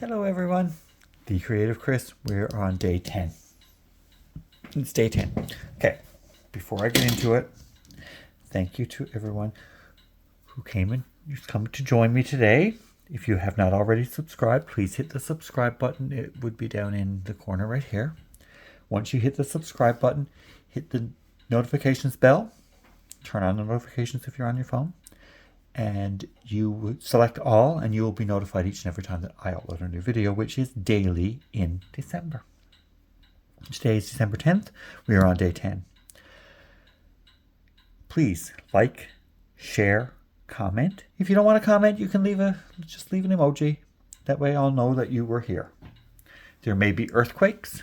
Hello everyone, The Creative Chris. We're on day 10. It's day 10. Okay, before I get into it, thank you to everyone who came to join me today. If you have not already subscribed, please hit the subscribe button. It would be down in the corner right here. Once you hit the subscribe button, hit the notifications bell. Turn on the notifications if you're on your phone. And you select all, and you will be notified each and every time that I upload a new video, which is daily in December. Today is December 10th. We are on day 10. Please like, share, comment. If you don't want to comment, you can just leave an emoji. That way I'll know that you were here. There may be earthquakes.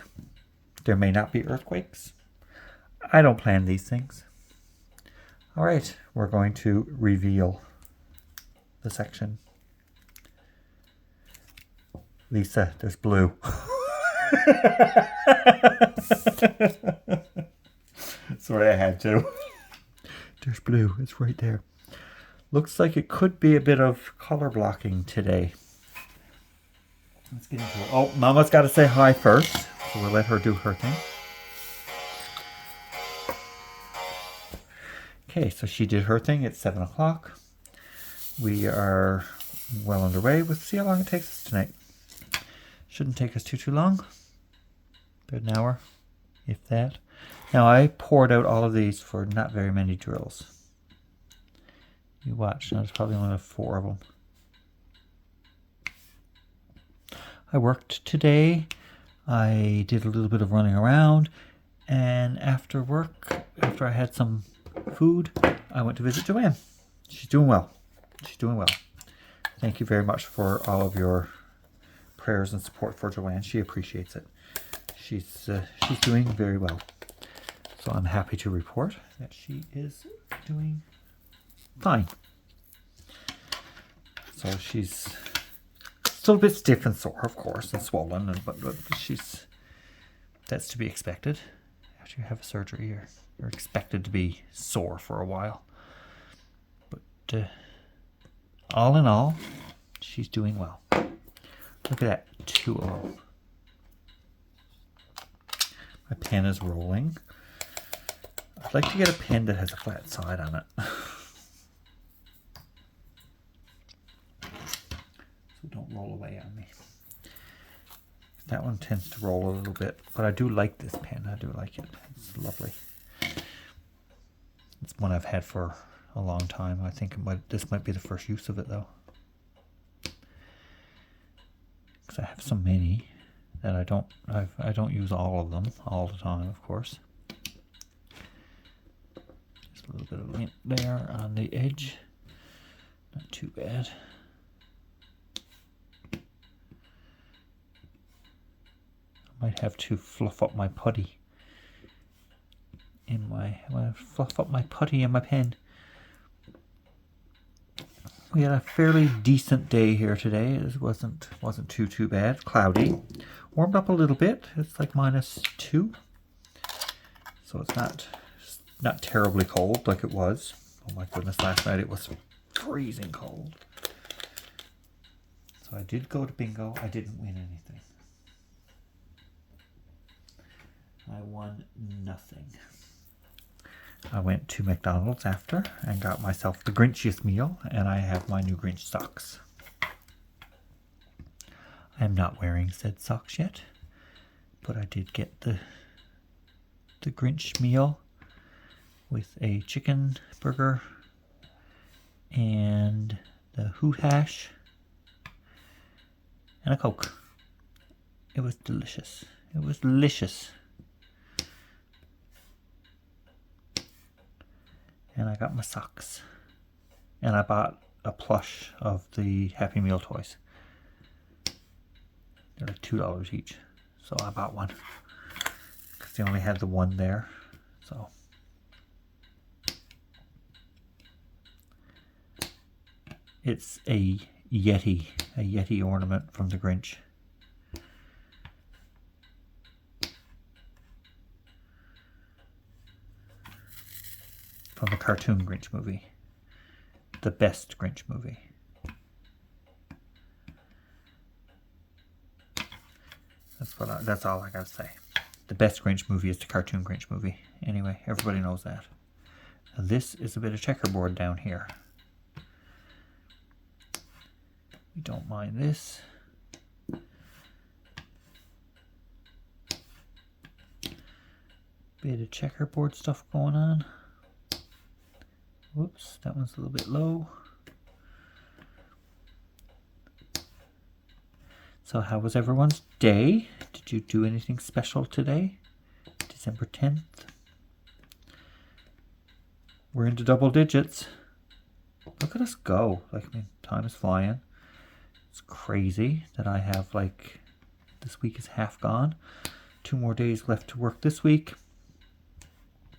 There may not be earthquakes. I don't plan these things. All right, we're going to reveal the section. Lisa, there's blue. Sorry, I had to. There's blue. It's right there. Looks like it could be a bit of color blocking today. Let's get into it. Oh, Mama's got to say hi first, so we'll let her do her thing. Okay, so she did her thing. It's 7 o'clock. We are well underway. We'll see how long it takes us tonight. Shouldn't take us too long. About an hour, if that. Now, I poured out all of these for not very many drills. You watch. Now, there's probably only 4 of them. I worked today. I did a little bit of running around. And after work, after I had some food, I went to visit Joanne. She's doing well. She's doing well. Thank you very much for all of your prayers and support for Joanne. She appreciates it. She's doing very well. So I'm happy to report that she is doing fine. So she's still a bit stiff and sore, of course, and swollen, but that's to be expected. After you have a surgery, you're expected to be sore for a while. But all in all, she's doing well. Look at that, 2 of them. My pen is rolling. I'd like to get a pen that has a flat side on it. So don't roll away on me. That one tends to roll a little bit, but I do like this pen. I do like it. It's lovely. It's one I've had for a long time. I think this might be the first use of it, though. Because I have so many that I don't use all of them all the time, of course. Just a little bit of lint there on the edge. Not too bad. I might have to fluff up my putty in my pen. We had a fairly decent day here today. It wasn't too bad. Cloudy. Warmed up a little bit. It's like -2. So it's not terribly cold like it was. Oh my goodness, last night it was freezing cold. So I did go to bingo. I didn't win anything. I won nothing. I went to McDonald's after and got myself the Grinchiest meal, and I have my new Grinch socks. I am not wearing said socks yet, but I did get the Grinch meal with a chicken burger and the Hoot Hash and a Coke. It was delicious. It was delicious. And I got my socks. And I bought a plush of the Happy Meal toys. They're like $2 each. So I bought one. Because they only had the one there. So. It's a Yeti ornament from the Grinch. From the cartoon Grinch movie. The best Grinch movie. That's all I gotta say. The best Grinch movie is the cartoon Grinch movie. Anyway, everybody knows that. Now this is a bit of checkerboard down here. We don't mind this. Bit of checkerboard stuff going on. Whoops, that one's a little bit low. So how was everyone's day? Did you do anything special today? December 10th. We're into double digits. Look at us go. Like, I mean, time is flying. It's crazy that I have, like, this week is half gone. 2 more days left to work this week.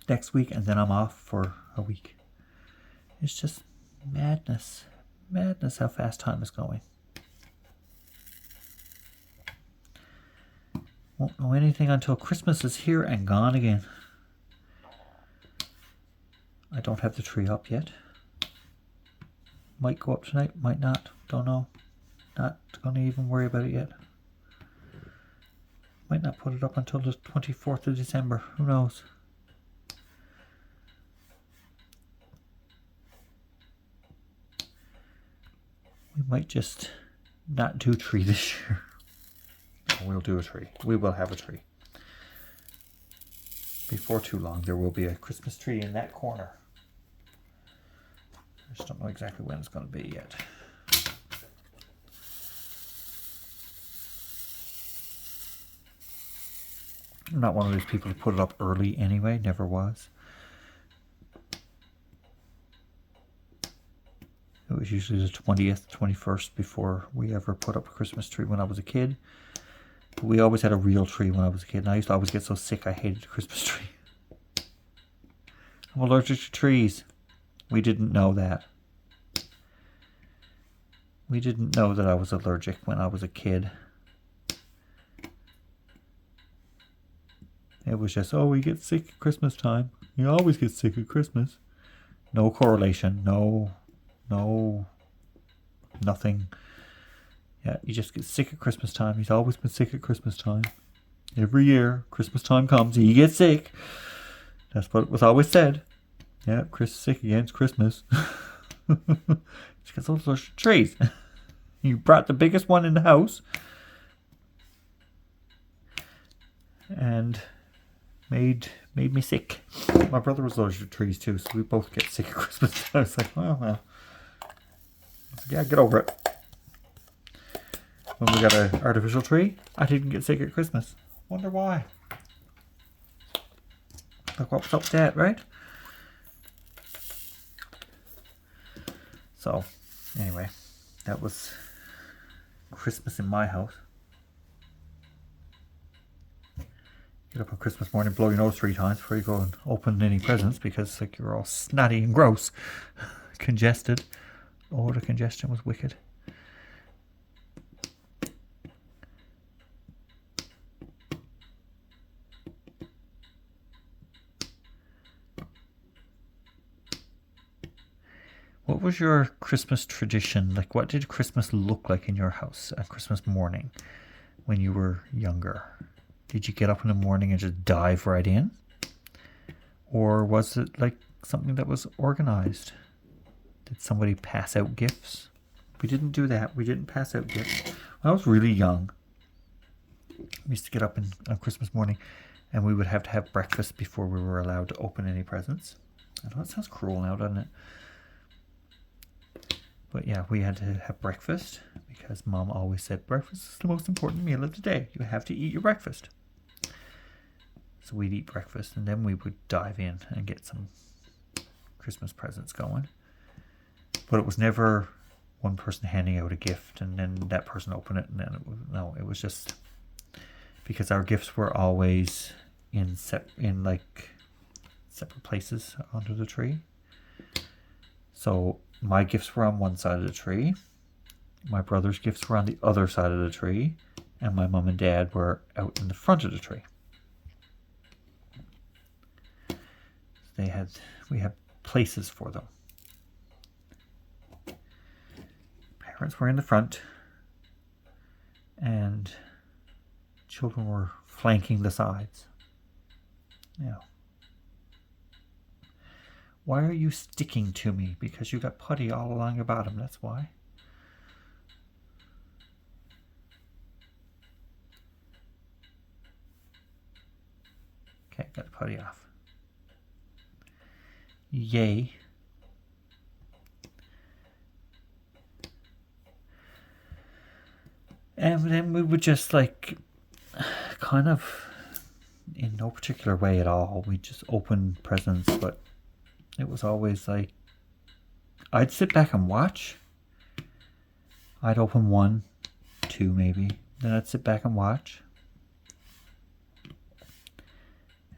Next week, and then I'm off for a week. It's just madness. Madness how fast time is going. Won't know anything until Christmas is here and gone again. I don't have the tree up yet. Might go up tonight, might not. Don't know. Not going to even worry about it yet. Might not put it up until the 24th of December. Who knows? We might just not do a tree this year. We'll do a tree. We will have a tree. Before too long, there will be a Christmas tree in that corner. I just don't know exactly when it's going to be yet. I'm not one of those people who put it up early anyway. Never was. It was usually the 20th, 21st before we ever put up a Christmas tree when I was a kid. But we always had a real tree when I was a kid, and I used to always get so sick I hated the Christmas tree. I'm allergic to trees. We didn't know that. We didn't know that I was allergic when I was a kid. It was just, oh, we get sick at Christmas time. You always get sick at Christmas. No correlation. No, nothing. Yeah, you just get sick at Christmas time. He's always been sick at Christmas time. Every year, Christmas time comes, he gets sick. That's what was always said. Yeah, Chris is sick again. It's Christmas. It's because of those trees. You brought the biggest one in the house. And made me sick. My brother was allergic to trees too, so we both get sick at Christmas. I was like, well. Yeah, get over it. When we got an artificial tree, I didn't get sick at Christmas. Wonder why. Look what's up with that, right? So, anyway, that was Christmas in my house. Get up on Christmas morning, blow your nose 3 times before you go and open any presents because like you're all snotty and gross, congested. Oh, the congestion was wicked. What was your Christmas tradition? Like, what did Christmas look like in your house on Christmas morning when you were younger? Did you get up in the morning and just dive right in? Or was it like something that was organized? Did somebody pass out gifts? We didn't do that. We didn't pass out gifts. When I was really young, we used to get up on Christmas morning and we would have to have breakfast before we were allowed to open any presents. I know it sounds cruel now, doesn't it? But yeah, we had to have breakfast because Mom always said breakfast is the most important meal of the day. You have to eat your breakfast. So we'd eat breakfast and then we would dive in and get some Christmas presents going. But it was never one person handing out a gift and then that person opened it and then it was just because our gifts were always in separate places under the tree. So my gifts were on one side of the tree, my brother's gifts were on the other side of the tree, and my mom and dad were out in the front of the tree. We had places for them. Parents were in the front, and children were flanking the sides. Yeah. Why are you sticking to me? Because you got putty all along your bottom, that's why. Okay, got the putty off. Yay. And then we would just like, kind of, in no particular way at all, we just open presents, but it was always like, I'd sit back and watch. I'd open 1, 2 maybe, then I'd sit back and watch.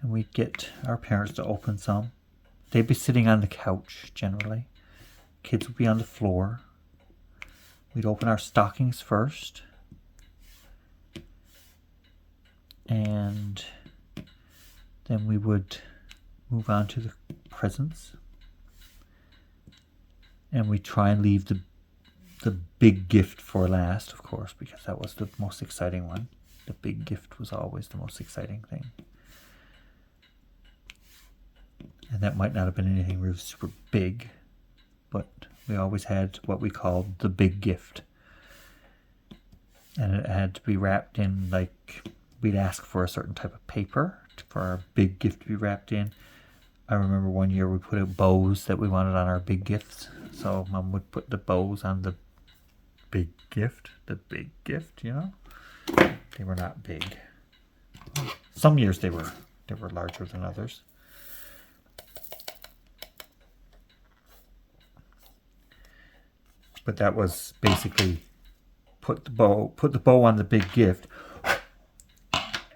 And we'd get our parents to open some. They'd be sitting on the couch, generally. Kids would be on the floor. We'd open our stockings first. And then we would move on to the presents. And we try and leave the big gift for last, of course, because that was the most exciting one. The big gift was always the most exciting thing. And that might not have been anything really super big, but we always had what we called the big gift. And it had to be wrapped in, like, we'd ask for a certain type of paper for our big gift to be wrapped in. I remember one year we put out bows that we wanted on our big gifts. So Mom would put the bows on the big gift. The big gift, you know? They were not big. Some years they were larger than others. But that was basically put the bow on the big gift,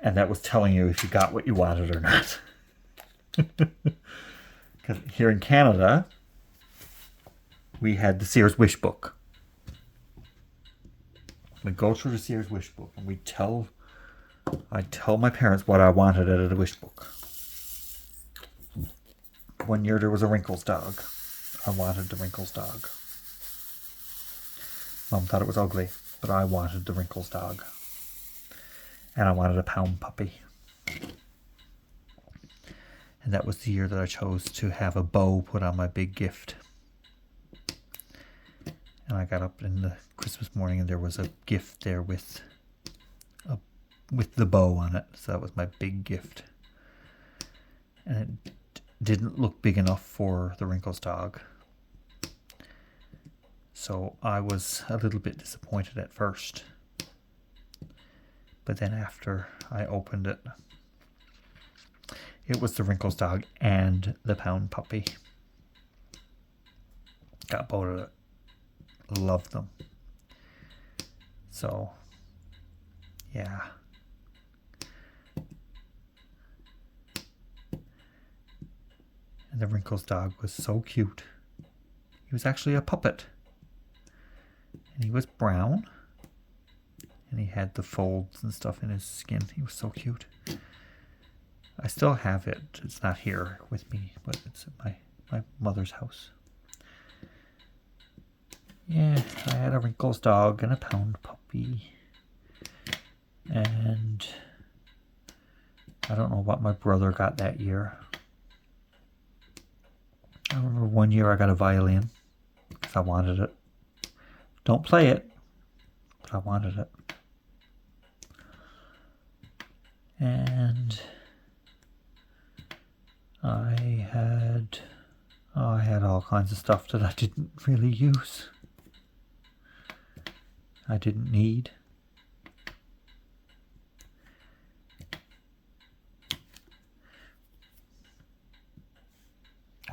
and that was telling you if you got what you wanted or not. Because here in Canada, we had the Sears Wish Book. We'd go through the Sears Wish Book, and I'd tell my parents what I wanted out of the wish book. One year there was a Wrinkles dog. I wanted the Wrinkles dog. Mom thought it was ugly, but I wanted the Wrinkles dog. And I wanted a pound puppy. And that was the year that I chose to have a bow put on my big gift. And I got up in the Christmas morning and there was a gift there with the bow on it. So that was my big gift. And it didn't look big enough for the Wrinkles dog. So I was a little bit disappointed at first. But then after I opened it, it was the Wrinkles dog and the pound puppy. Got both of it. Loved them. So, yeah. And the Wrinkles dog was so cute. He was actually a puppet. And he was brown. And he had the folds and stuff in his skin. He was so cute. I still have it. It's not here with me, but it's at my mother's house. Yeah, I had a Wrinkles dog and a pound puppy. And I don't know what my brother got that year. I remember one year I got a violin because I wanted it. Don't play it, but I wanted it. And I had all kinds of stuff that I didn't really use. I didn't need.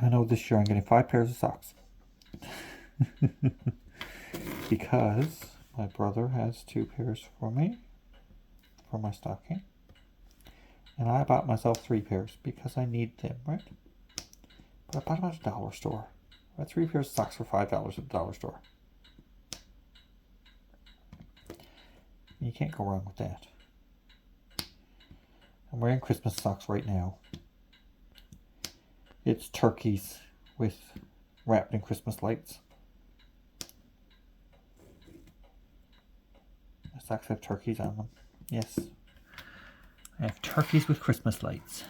I know this year I'm getting 5 pairs of socks. Because my brother has 2 pairs for me, for my stocking. And I bought myself 3 pairs because I need them, right? But I bought them at a dollar store. I had 3 pairs of socks for $5 at the dollar store. You can't go wrong with that. I'm wearing Christmas socks right now. It's turkeys wrapped in Christmas lights. My socks have turkeys on them. Yes. I have turkeys with Christmas lights.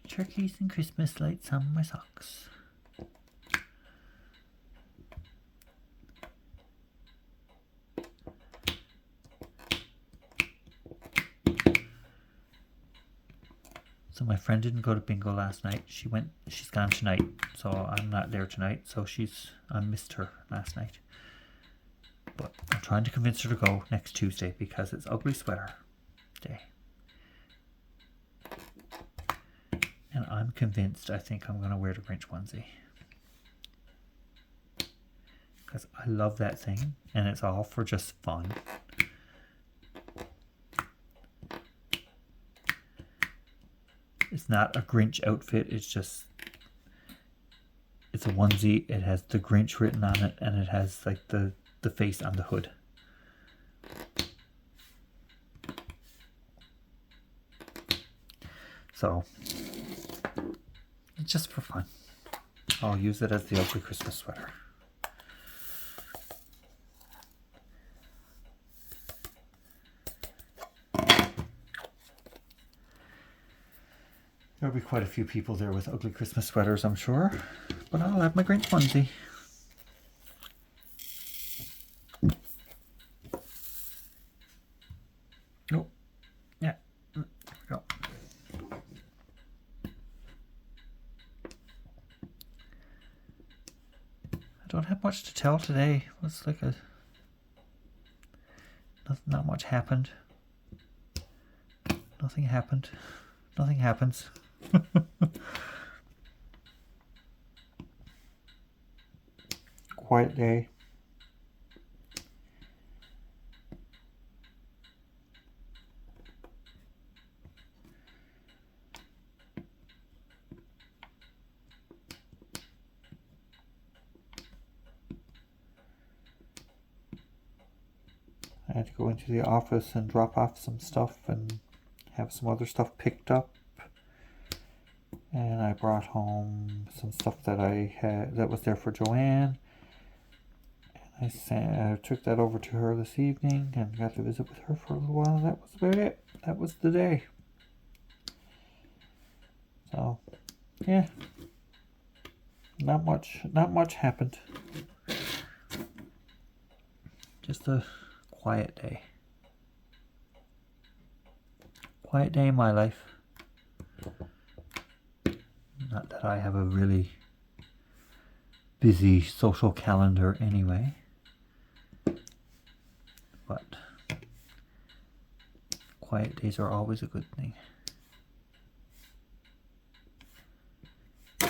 Turkeys and Christmas lights on my socks. So my friend didn't go to bingo last night. She's gone tonight. So I'm not there tonight. So I missed her last night. But I'm trying to convince her to go next Tuesday because it's ugly sweater day. And I'm convinced I think I'm going to wear the Grinch onesie. Because I love that thing. And it's all for just fun. It's not a Grinch outfit. It's a onesie. It has the Grinch written on it. And it has like the face on the hood. So, it's just for fun. I'll use it as the ugly Christmas sweater. There'll be quite a few people there with ugly Christmas sweaters, I'm sure. But I'll have my Grinch onesie. Oh, yeah. There we go. I don't have much to tell today. It's like not much happened. Nothing happened. Nothing happens. Quiet day. I had to go into the office and drop off some stuff and have some other stuff picked up. And I brought home some stuff that I had that was there for Joanne. And I took that over to her this evening and got to visit with her for a little while. That was about it. That was the day. So, yeah. Not much happened. Just a quiet day. Quiet day in my life. Not that I have a really busy social calendar anyway. But quiet days are always a good thing.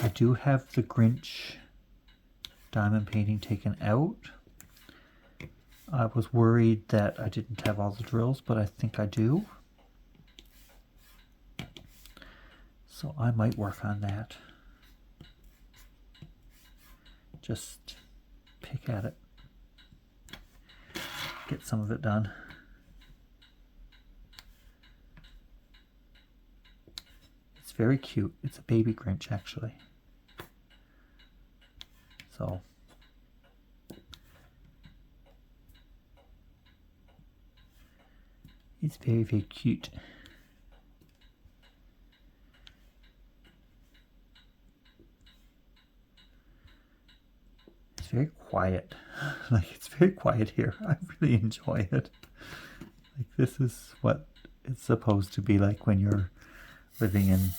I do have the Grinch diamond painting taken out. I was worried that I didn't have all the drills, but I think I do. So I might work on that. Just pick at it. Get some of it done. It's very cute. It's a baby Grinch, actually. So it's very, very cute. It's very quiet. Like, it's very quiet here. I really enjoy it. Like, this is what it's supposed to be like when you're living in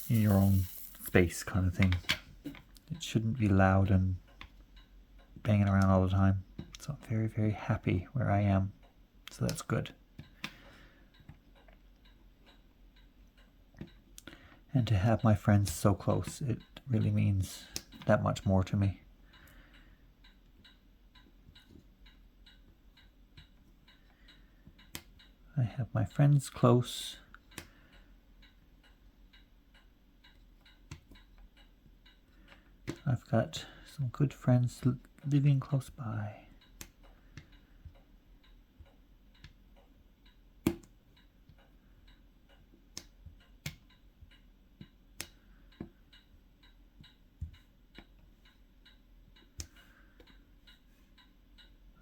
your own space, kind of thing. It shouldn't be loud and banging around all the time. So I'm very, very happy where I am. So that's good. And to have my friends so close, it really means that much more to me. I have my friends close. I've got some good friends living close by.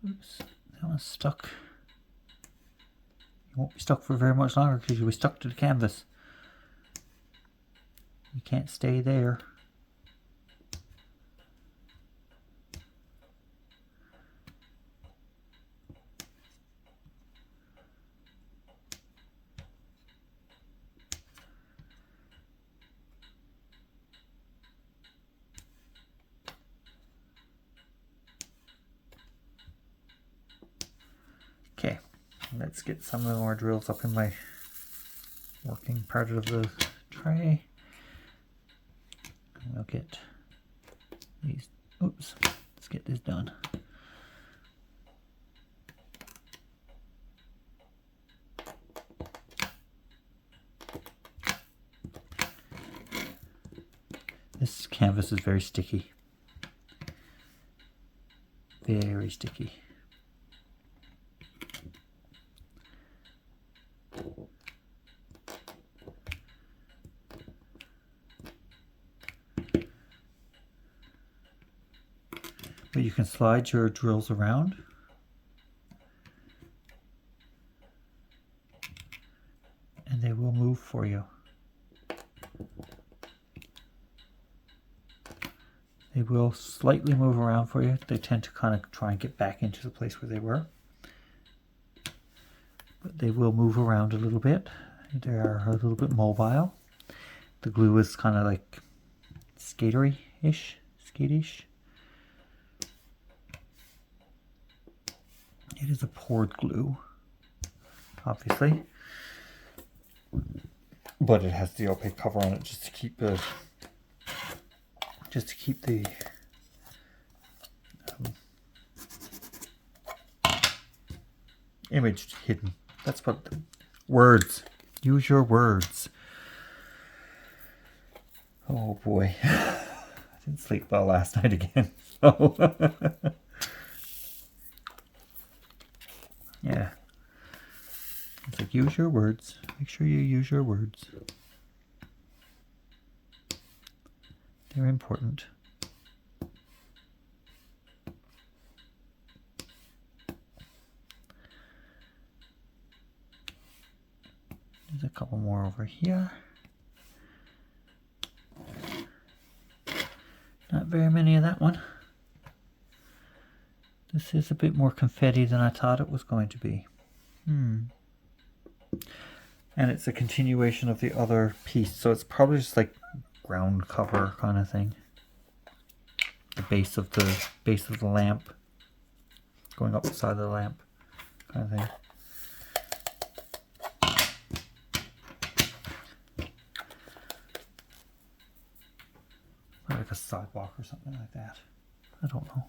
Oops, that one's stuck. You won't be stuck for very much longer because you'll be stuck to the canvas. You can't stay there. Okay, let's get some of the more drills up in my working part of the tray. And we'll get these, oops, let's get this done. This canvas is very sticky. Very sticky. But you can slide your drills around. And they will move for you. They will slightly move around for you. They tend to kind of try and get back into the place where they were. But they will move around a little bit. They are a little bit mobile. The glue is kind of like skatery-ish, skate-ish. It is a poured glue, obviously. But it has the opaque cover on it just to keep the image hidden. That's what words. Use your words. Oh boy. I didn't sleep well last night again. So yeah. It's like, use your words. Make sure you use your words. They're important. There's a couple more over here. Not very many of that one. This is a bit more confetti than I thought it was going to be. And it's a continuation of the other piece, so it's probably just like ground cover kind of thing. The base of the lamp, going up the side of the lamp, kind of thing. Or like a sidewalk or something like that. I don't know.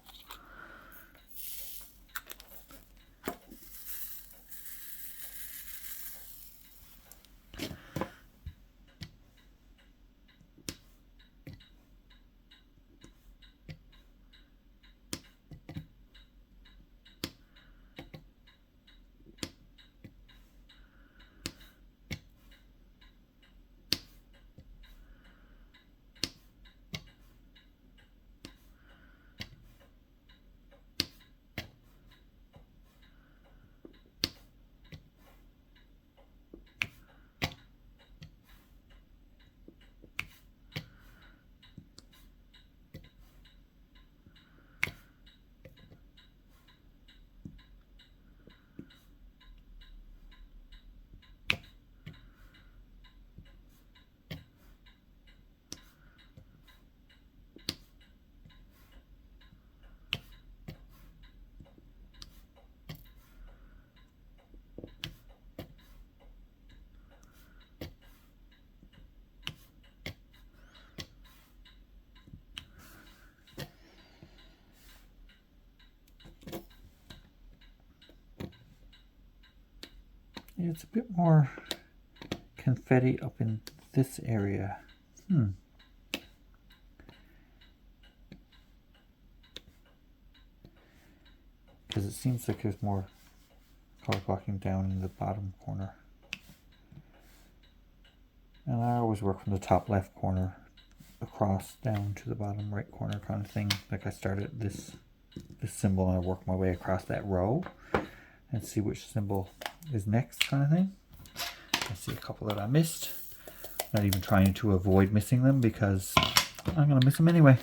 It's a bit more confetti up in this area. Because it seems like there's more color blocking down in the bottom corner. And I always work from the top left corner across down to the bottom right corner kind of thing. Like I started this this symbol and I work my way across that row and see which symbol is next, kind of thing. I see a couple that I missed. Not even trying to avoid missing them because I'm going to miss them anyway.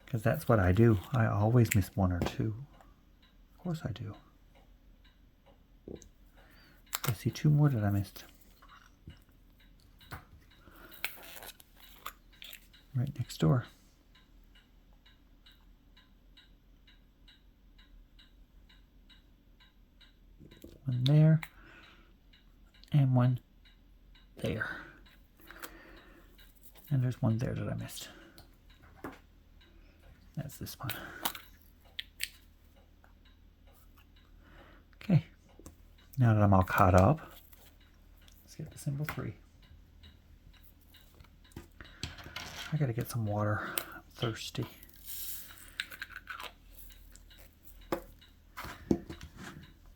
Because that's what I do. I always miss one or two. Of course I do. I see two more that I missed. Right next door. One there. And one there. And there's one there that I missed. That's this one. Okay. Now that I'm all caught up, let's get to symbol 3. I gotta get some water. I'm thirsty.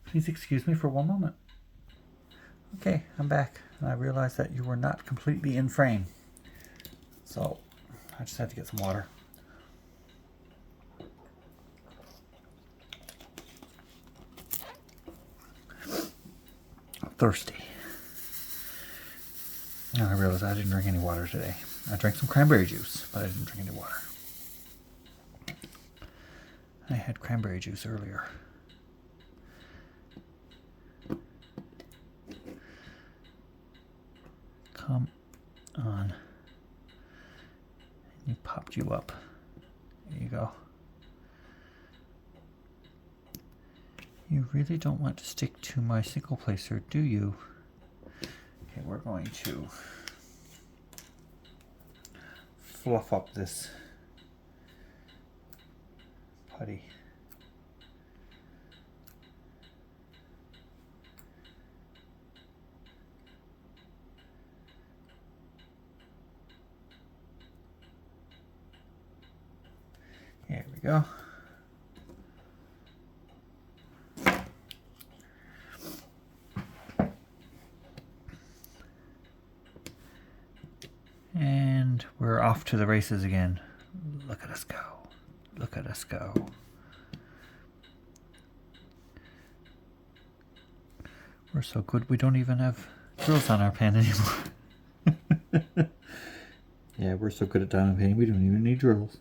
Please excuse me for one moment. Okay, I'm back. And I realized that you were not completely in frame. So I just had to get some water. I'm thirsty. And I realized I didn't drink any water today. I drank some cranberry juice, but I didn't drink any water. I had cranberry juice earlier. Come on. You popped you up. There you go. You really don't want to stick to my single placer, do you? Okay, we're going to fluff up this putty. Here we go. And we're off to the races again. Look at us go. Look at us go. We're so good we don't even have drills on our pen anymore. Yeah, we're so good at diamond painting we don't even need drills.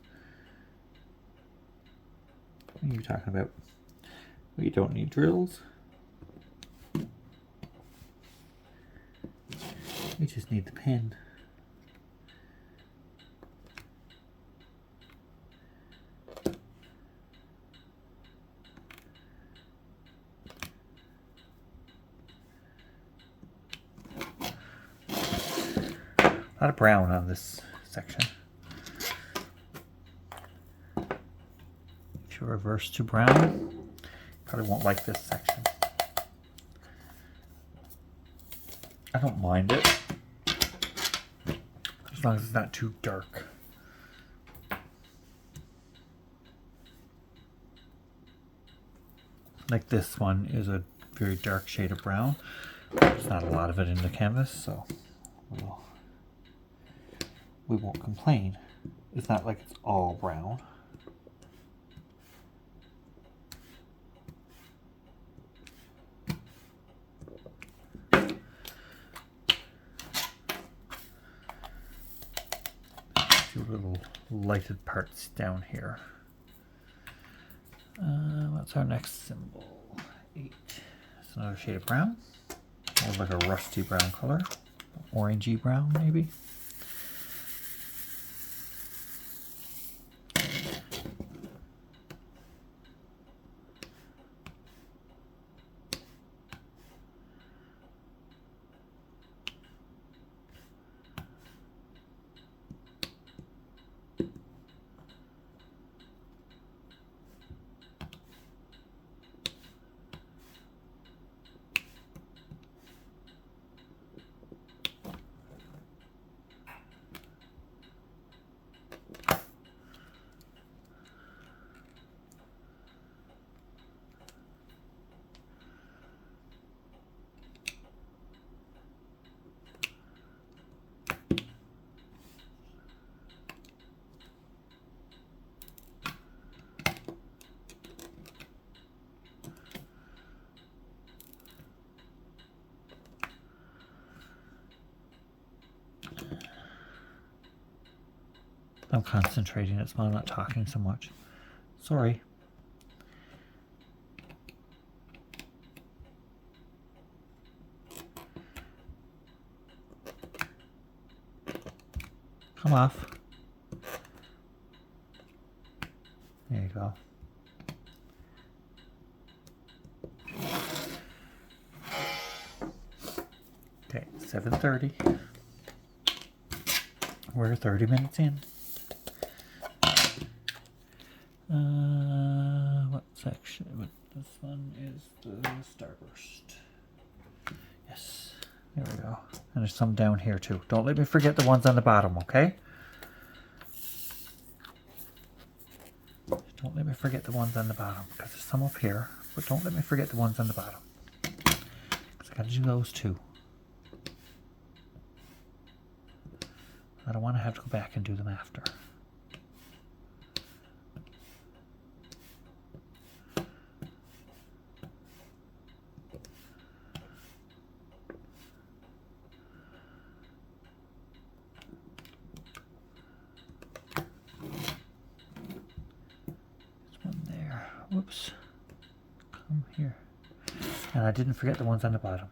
What are you talking about? We don't need drills. We just need the pen. A lot of brown on this section. If you reverse to brown, you probably won't like this section. I don't mind it, as long as it's not too dark. Like this one is a very dark shade of brown. There's not a lot of it in the canvas, so we won't complain. It's not like it's all brown. A few little lighted parts down here. What's our next symbol? 8. It's another shade of brown. More like a rusty brown color. Orangey brown, maybe. I'm concentrating. That's why I'm not talking so much. Sorry. Come off. There you go. Okay, 7:30. We're 30 minutes in. What section? This one is the starburst. Yes, there we go. And there's some down here too. Don't let me forget the ones on the bottom, okay? Don't let me forget the ones on the bottom, because there's some up here, but don't let me forget the ones on the bottom. Because I gotta do those too. I don't want to have to go back and do them after. Whoops. Come here. And I didn't forget the ones on the bottom.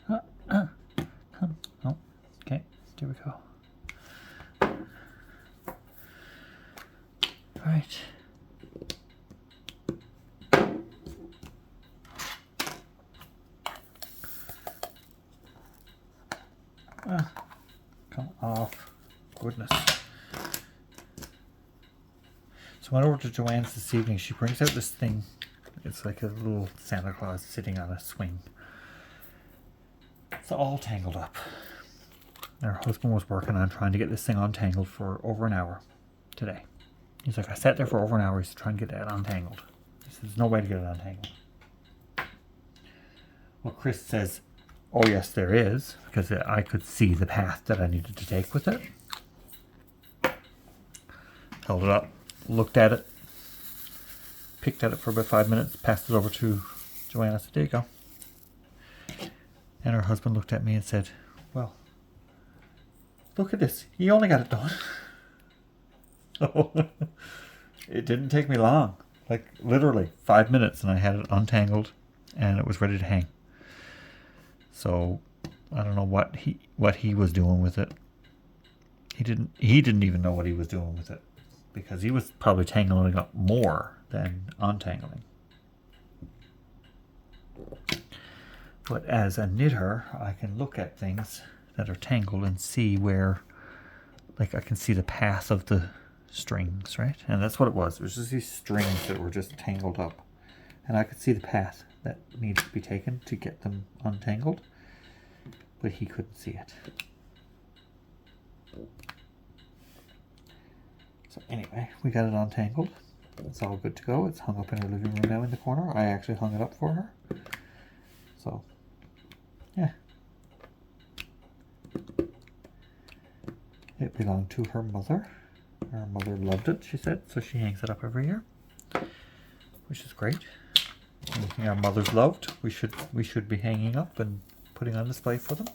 Come. Oh, okay. There we go. All right. Come off. Goodness. So I went over to Joanne's this evening. She brings out this thing. It's like a little Santa Claus sitting on a swing. It's all tangled up. And her husband was working on trying to get this thing untangled for over an hour today. He's like, I sat there for over an hour. He's trying to get that untangled. He says, there's no way to get it untangled. Well, Chris says, oh yes, there is, because I could see the path that I needed to take with it. Held it up, looked at it, picked at it for about 5 minutes, passed it over to Joanne. I said, there you go. And her husband looked at me and said, well, look at this. You only got it done. It didn't take me long. Like literally 5 minutes and I had it untangled and it was ready to hang. So I don't know what he was doing with it. He didn't even know what he was doing with it, because he was probably tangling up more than untangling. But as a knitter, I can look at things that are tangled and see where, like I can see the path of the strings, right? And that's what it was. It was just these strings that were just tangled up. And I could see the path that needed to be taken to get them untangled, but he couldn't see it. So anyway, we got it untangled. It's all good to go. It's hung up in her living room now in the corner. I actually hung it up for her. So, yeah. It belonged to her mother. Her mother loved it, she said, so she hangs it up every year, which is great. Anything our mothers loved, we should be hanging up and putting on display for them.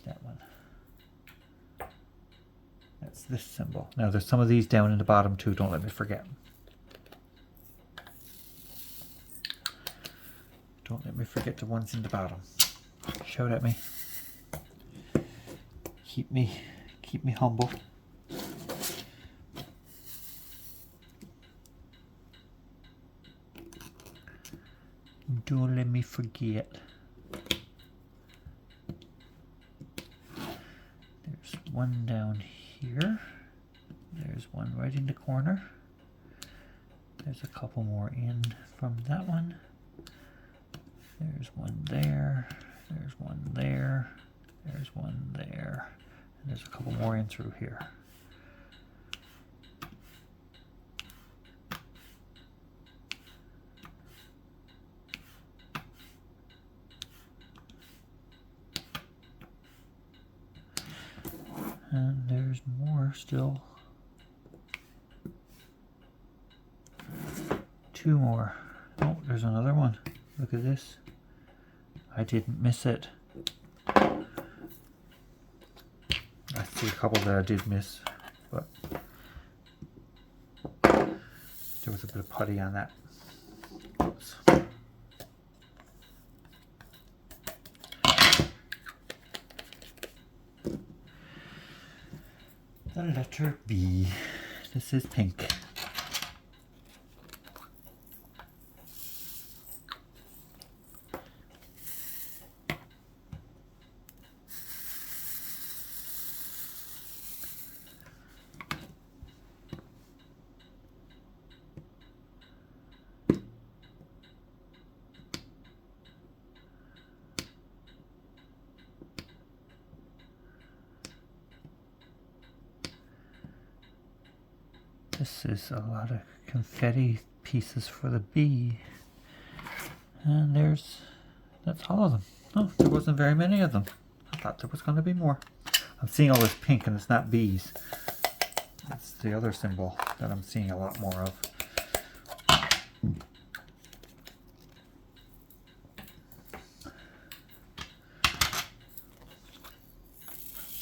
That one. That's this symbol. Now there's some of these down in the bottom too, don't let me forget. Don't let me forget the ones in the bottom. Shout at me. Keep me humble. Don't let me forget. There's one down here. There's one right in the corner. There's a couple more in from that one. There's one there. There's one there. There's one there. And there's a couple more in through here. And there's more here still. 2 more. Oh, there's another one. Look at this. I didn't miss it. I see a couple that I did miss, but there was a bit of putty on that. Oops. The letter B. This is pink. This is a lot of confetti pieces for the B. And that's all of them. Oh, there wasn't very many of them. I thought there was going to be more. I'm seeing all this pink and it's not bees. That's the other symbol that I'm seeing a lot more of.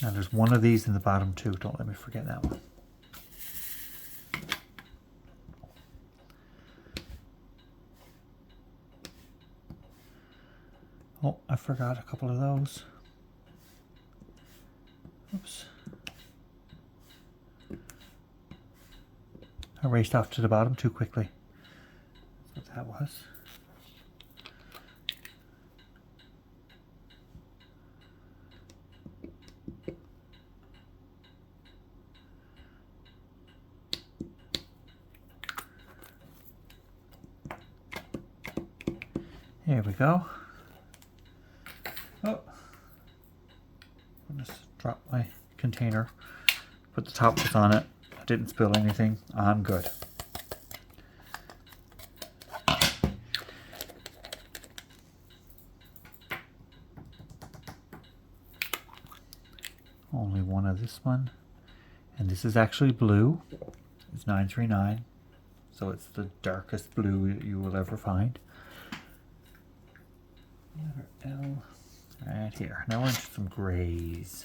Now there's one of these in the bottom too. Don't let me forget that one. Oh, I forgot a couple of those. Oops. I raced off to the bottom too quickly. That's what that was. There we go. Oh, I just dropped my container. Put the top was on it. I didn't spill anything. I'm good. Only one of this one. And this is actually blue. It's 939. So it's the darkest blue you will ever find. Letter L. Right here. Now we're into some grays.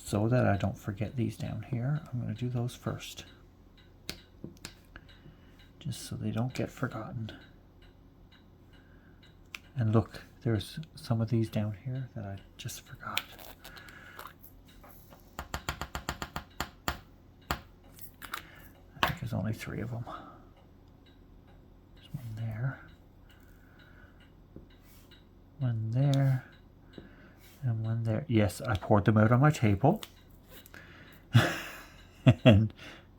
So that I don't forget these down here, I'm going to do those first. Just so they don't get forgotten. And look, there's some of these down here that I just forgot. I think there's only 3 of them. There's one there, one there, and one there. Yes, I poured them out on my table and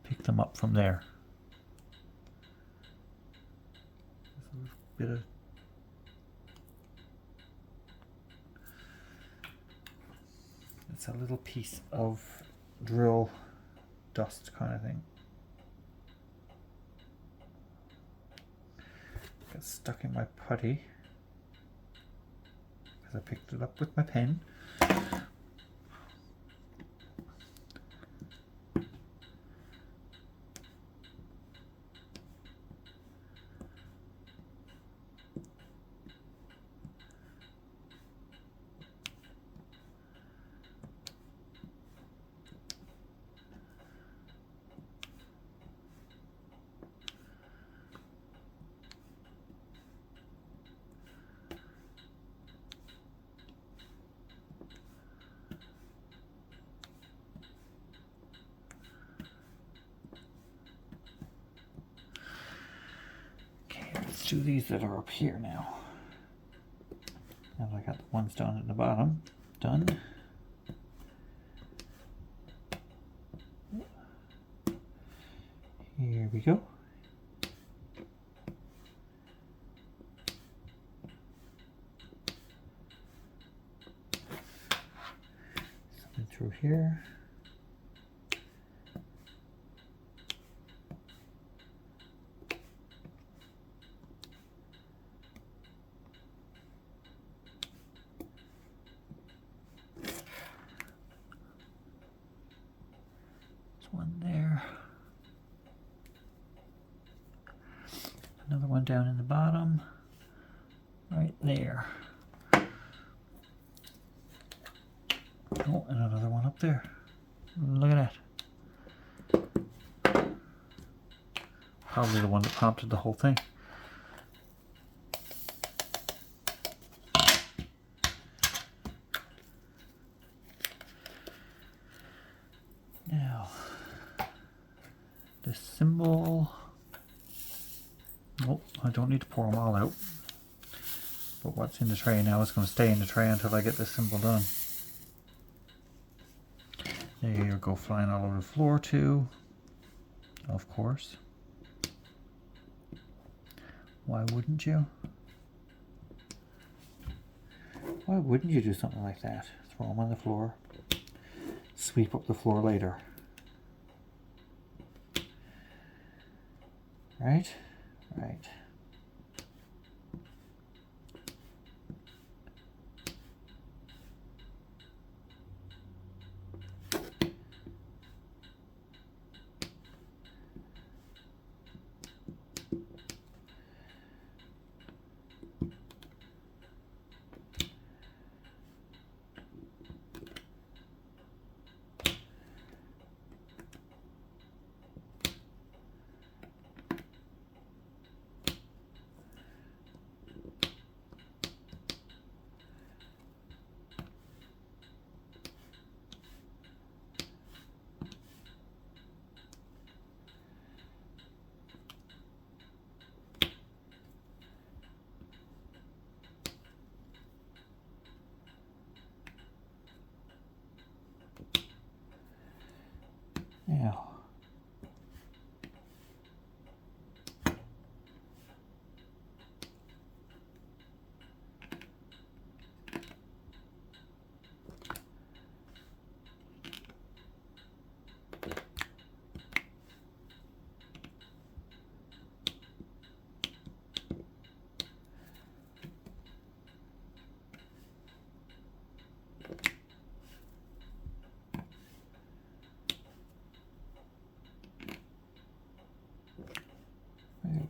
picked them up from there. There's a bit of it's a little piece of drill dust kind of thing. Got stuck in my putty because I picked it up with my pen. Do these that are up here now. Now I got the ones down at the bottom done. Here we go. Something through here. down in the bottom, right there. Oh, and another one up there. Look at that. Probably the one that prompted the whole thing. Now, the symbol. Oh, I don't need to pour them all out. But what's in the tray now is going to stay in the tray until I get this symbol done. There you go, flying all over the floor too, of course. Why wouldn't you? Why wouldn't you do something like that? Throw them on the floor, sweep up the floor later. Right? Right. Now,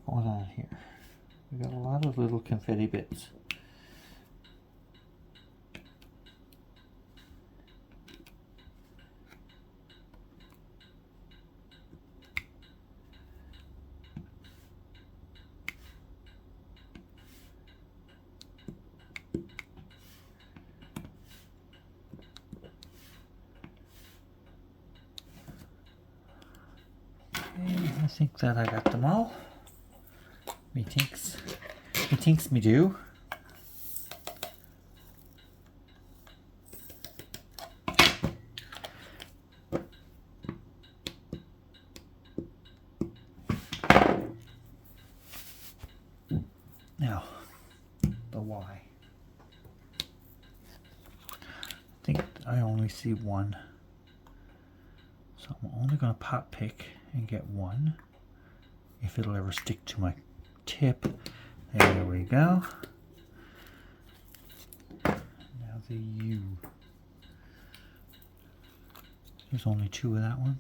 what going on here? We got a lot of little confetti bits. Okay, I think that I got them all. Methinks me do. Now, the Y. I think I only see one. So I'm only going to pop pick and get one. If it'll ever stick to my tip. There we go. Now the U. There's only two of that one.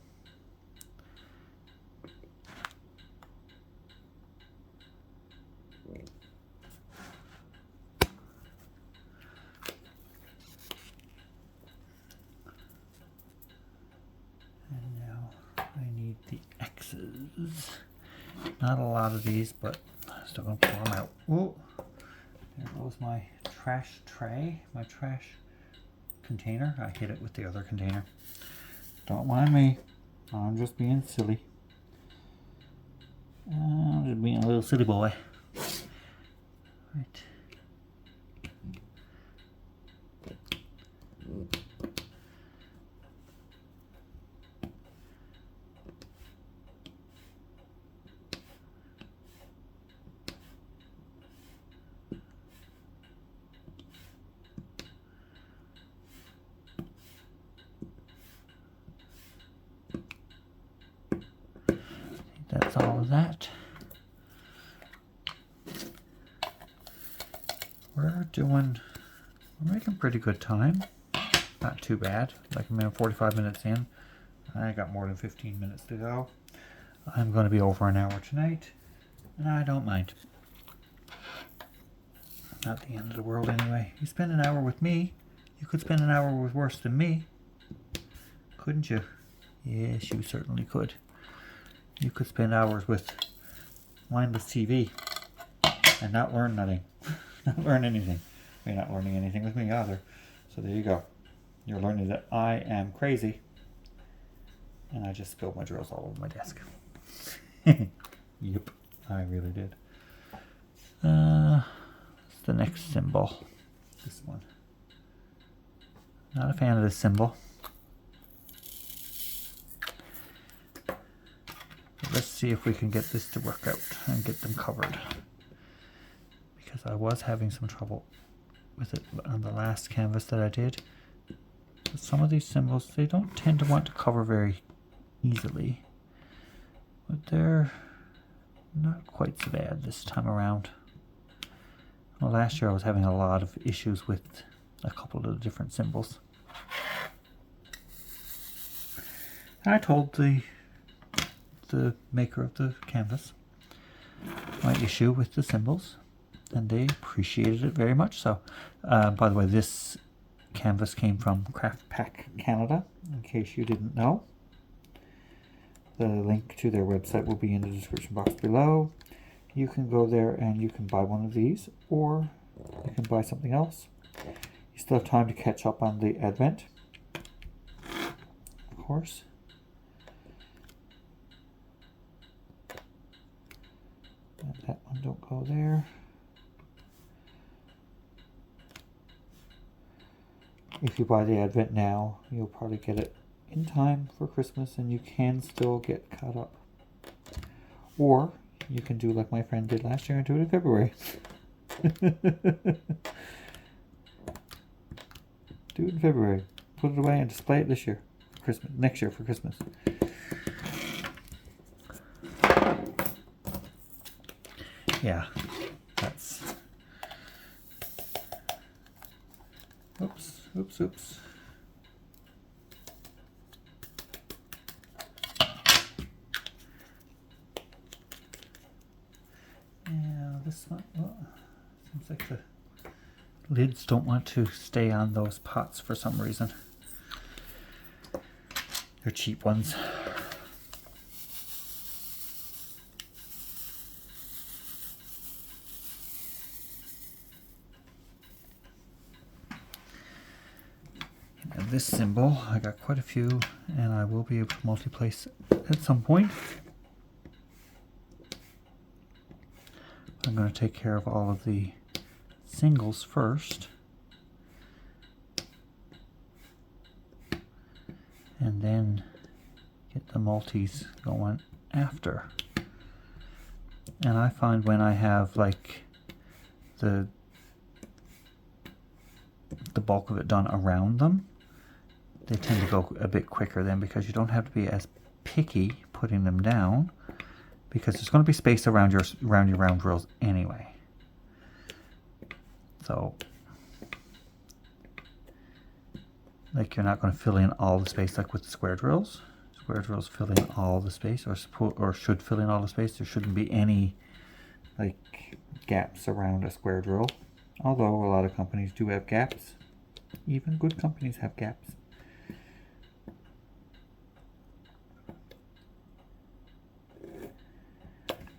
And now I need the X's. Not a lot of these, but I'm still going to pour them out. Oh, there goes my trash tray, my trash container. I hit it with the other container. Don't mind me. I'm just being silly. I'm just being a little silly boy. Right. That's all of that. We're making pretty good time. Not too bad. Like I'm 45 minutes in. I got more than 15 minutes to go. I'm going to be over an hour tonight, and I don't mind. Not the end of the world anyway. You spend an hour with me, you could spend an hour with worse than me. Couldn't you? Yes, you certainly could. You could spend hours with mindless TV and not learn nothing. Not learn anything. You're not learning anything with me either. So there you go. You're learning that I am crazy. And I just spilled my drills all over my desk. Yep, I really did. What's the next symbol? This one. Not a fan of this symbol. But let's see if we can get this to work out and get them covered. Because I was having some trouble with it on the last canvas that I did. But some of these symbols, they don't tend to want to cover very easily. But they're not quite so bad this time around. Well, last year I was having a lot of issues with a couple of the different symbols. I told the maker of the canvas my issue with the symbols, and they appreciated it very much so. By the way, this canvas came from Craft Pack Canada, in case you didn't know. The link to their website will be in the description box below. You can go there and you can buy one of these, or you can buy something else. You still have time to catch up on the Advent, of course. And that one don't go there. If you buy the Advent now, you'll probably get it in time for Christmas and you can still get caught up. Or you can do like my friend did last year and do it in February. Do it in February. Put it away and display it this year for Christmas, next year for Christmas. Yeah, that's... Oops. Yeah, this one, seems like the lids don't want to stay on those pots for some reason. They're cheap ones. And this symbol, I got quite a few, and I will be able to multi-place at some point. I'm going to take care of all of the singles first, and then get the multis going after. And I find when I have like the bulk of it done around them, they tend to go a bit quicker then, because you don't have to be as picky putting them down, because there's going to be space around your round drills anyway. So, like, you're not going to fill in all the space like with the square drills. Square drills fill in all the space, or should fill in all the space. There shouldn't be any like gaps around a square drill, although a lot of companies do have gaps. Even good companies have gaps.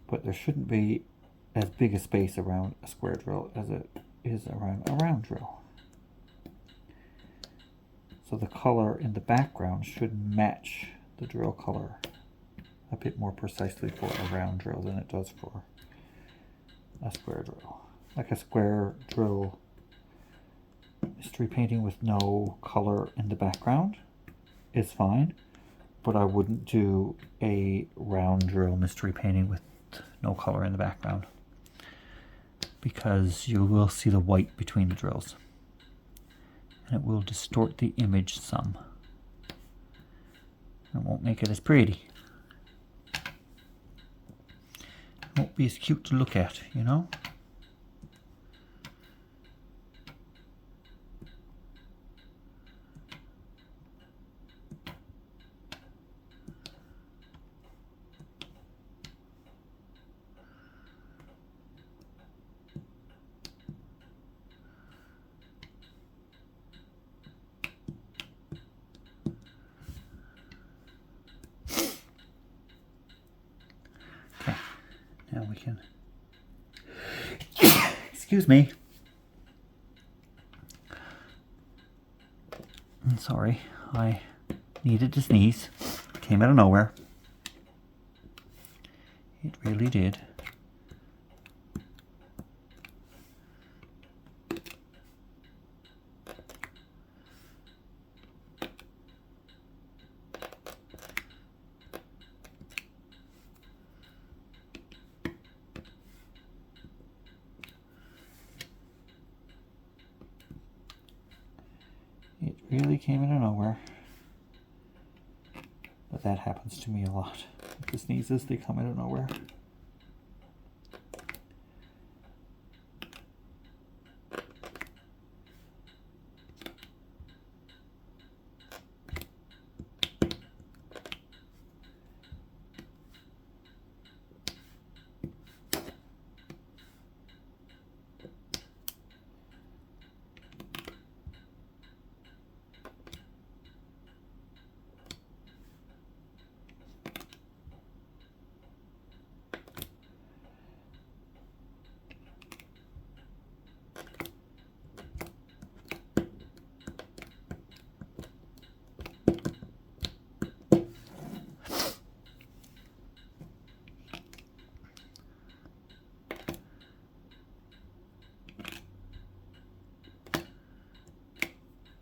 But there shouldn't be as big a space around a square drill as it is around a round drill. So the color in the background should match the drill color a bit more precisely for a round drill than it does for a square drill. Like a square drill mystery painting with no color in the background is fine, but I wouldn't do a round drill mystery painting with no color in the background, because you will see the white between the drills and it will distort the image some. It won't make it as pretty. It won't be as cute to look at, you know? can... Excuse me. I'm sorry. I needed to sneeze. Came out of nowhere. It really did. It really came out of nowhere. But that happens to me a lot. The sneezes, they come out of nowhere.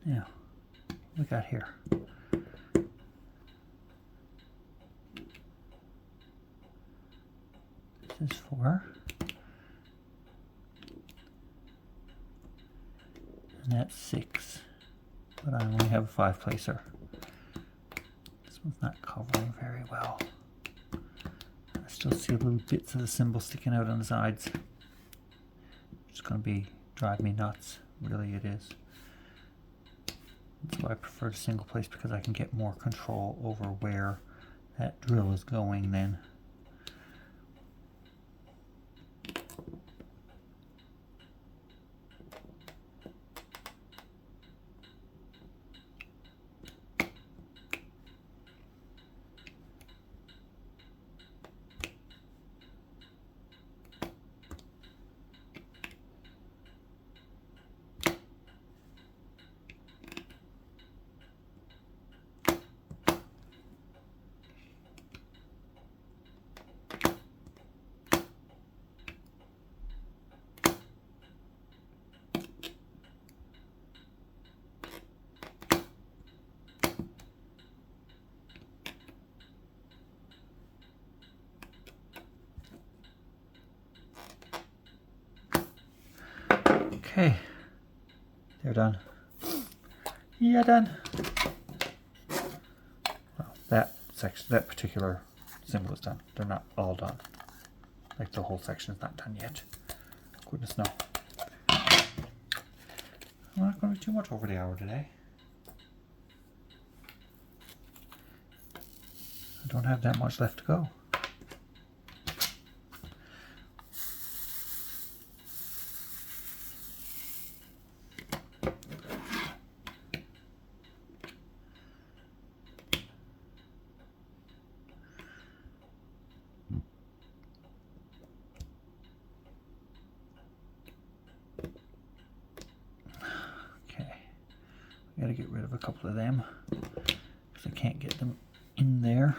Now, what we got here? This is 4. And that's 6. But I only have a 5 placer. This one's not covering very well. I still see little bits of the symbol sticking out on the sides. It's going to be drive me nuts. Really it is. That's why I prefer to single place, because I can get more control over where that drill is going then. Okay, they're done. Yeah, done. Well, that section, that particular symbol is done. They're not all done. Like the whole section is not done yet. Goodness no. I'm not going to do too much over the hour today. I don't have that much left to go. Got to get rid of a couple of them because I can't get them in there.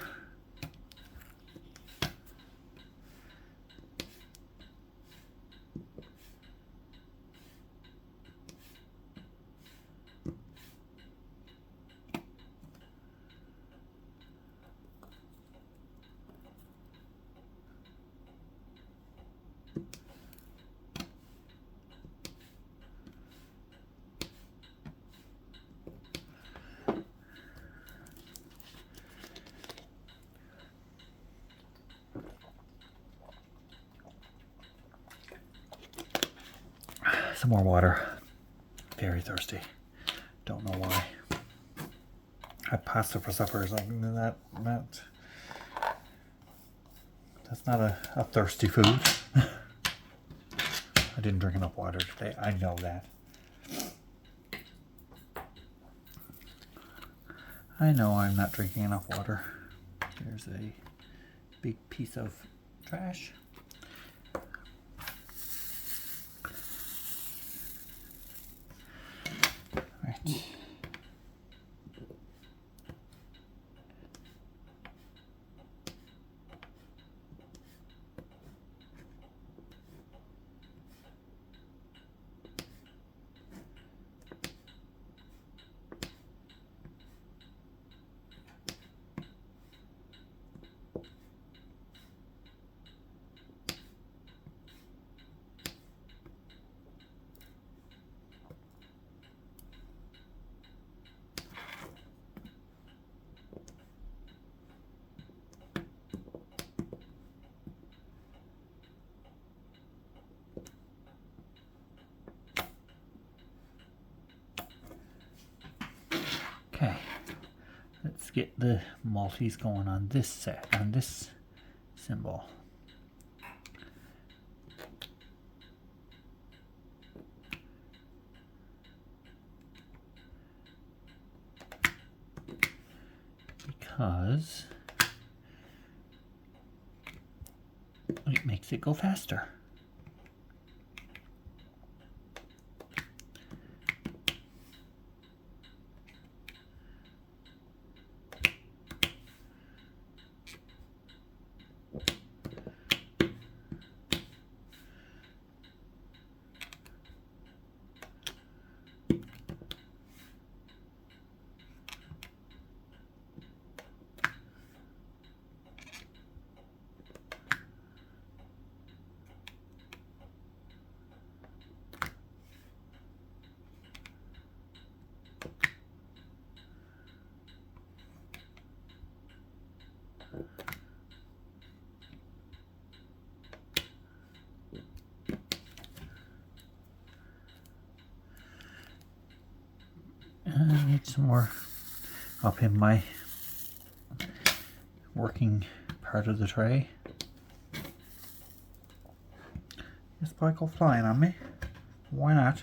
Some more water. Very thirsty. Don't know why. Had pasta for supper. It's like that's not a thirsty food. I didn't drink enough water today. I know that. I know I'm not drinking enough water. There's a big piece of trash. get the multis going on this set, on this symbol. Because it makes it go faster. I need some more up in my working part of the tray. This boy go flying on me. Why not?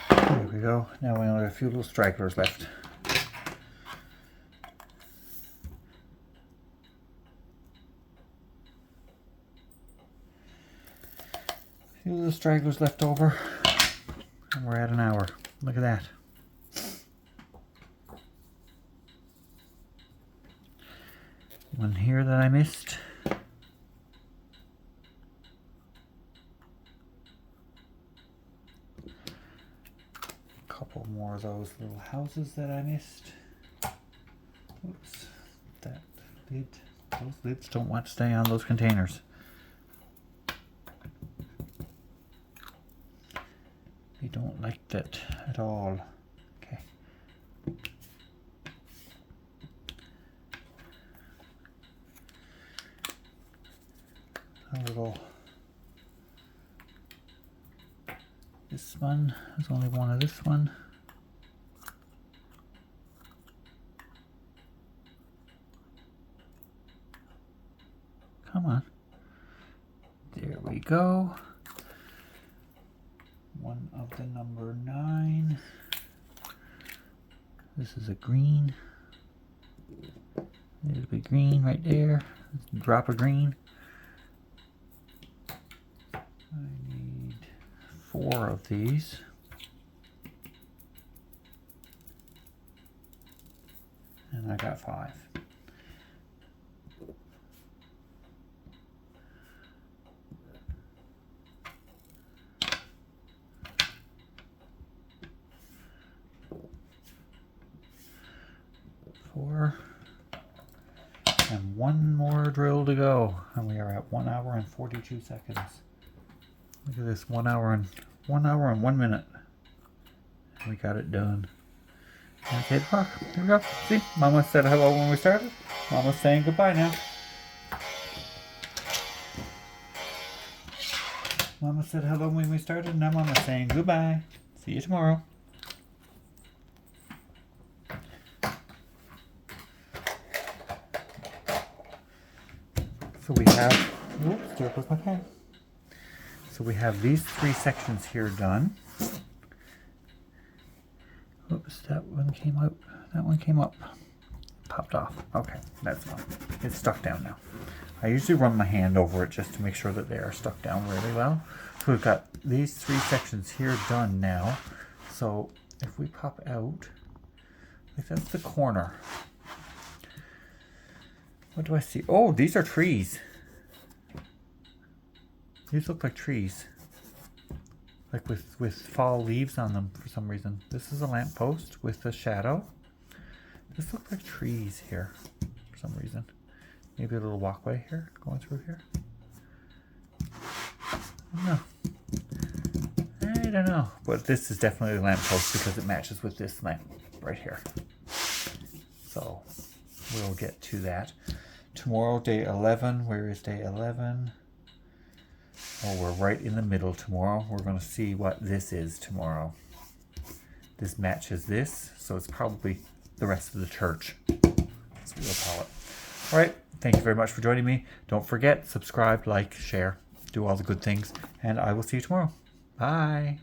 There we go. Now we only have a few little stragglers left. A few little stragglers left over. And we're at an hour. Look at that. One here that I missed. Couple more of those little houses that I missed. Oops, that lid, those lids don't want to stay on those containers. They don't like that at all. Okay. A little. This one, there's only one of this one. Come on. There we go. One of the number 9. This is a green. There's a big green right there. Drop of green. I need 4 of these. And I got 5. And one more drill to go, and we are at 1 hour and 42 seconds. Look at this, 1 hour and 1 minute. We got it done. Okay, the clock. Here we go. See, Mama said hello when we started. Mama's saying goodbye now. Mama said hello when we started. Now Mama's saying goodbye. See you tomorrow. So we have, whoops, there goes my pen. So we have these 3 sections here done. Oops, that one came out. That one came up. Popped off. Okay, that's fine. It's stuck down now. I usually run my hand over it just to make sure that they are stuck down really well. So we've got these 3 sections here done now. So if we pop out, like that's the corner. What do I see? Oh, these are trees. These look like trees. Like with fall leaves on them for some reason. This is a lamppost with a shadow. This looks like trees here for some reason. Maybe a little walkway here, going through here. I don't know. But this is definitely a lamppost because it matches with this lamp right here. So we'll get to that. Tomorrow, day 11. Where is day 11? Oh, we're right in the middle tomorrow. We're going to see what this is tomorrow. This matches this, so it's probably the rest of the church. That's what we'll call it. All right. Thank you very much for joining me. Don't forget, subscribe, like, share, do all the good things, and I will see you tomorrow. Bye.